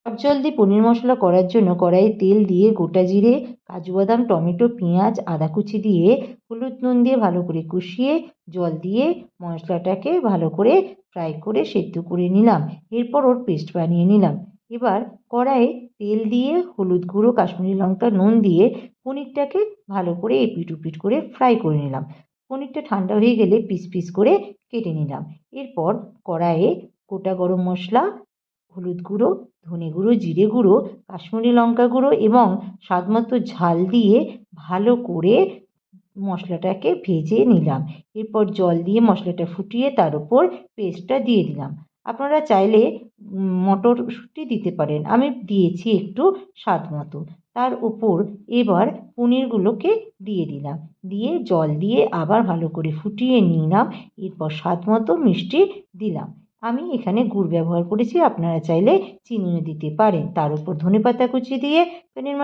চটজলদি পনির মশলা করার জন্য কড়াইয়ে তেল দিয়ে গোটা জিরে, কাজু বাদাম, টমেটো, পেঁয়াজ, আদা কুচি দিয়ে হলুদ নুন দিয়ে ভালো করে কষিয়ে জল দিয়ে মশলাটাকে ভালো করে ফ্রাই করে সেদ্ধ করে নিলাম। এরপর ওর পেস্ট বানিয়ে নিলাম। এবার কড়াইয়ে তেল দিয়ে হলুদ গুঁড়ো, কাশ্মীরি লঙ্কা, নুন দিয়ে পনিরটাকে ভালো করে এপিট ওপিট করে ফ্রাই করে নিলাম। পনিরটা ঠান্ডা হয়ে গেলে পিস পিস করে কেটে নিলাম। এরপর কড়াইয়ে গোটা গরম মশলা, হলুদ গুঁড়ো, ধনে গুঁড়ো, জিরে গুঁড়ো, কাশ্মীরি লঙ্কা গুঁড়ো এবং স্বাদমতো ঝাল দিয়ে ভালো করে মশলাটাকে ভেজে নিলাম। এরপর জল দিয়ে মশলাটা ফুটিয়ে তার উপর পেস্টটা দিয়ে দিলাম। আপনারা চাইলে মটরশুঁটি দিতে পারেন, আমি দিয়েছি একটু স্বাদ মতো। তার উপর এবার পনিরগুলোকে দিয়ে দিলাম, দিয়ে জল দিয়ে আবার ভালো করে ফুটিয়ে নিলাম। এরপর স্বাদ মতো মিষ্টি দিলাম। আমি এখানে গুড় ব্যবহার করেছি, আপনারা চাইলে চিনিও দিতে পারেন। তার উপর ধনেপাতা কুচি দিয়ে পনির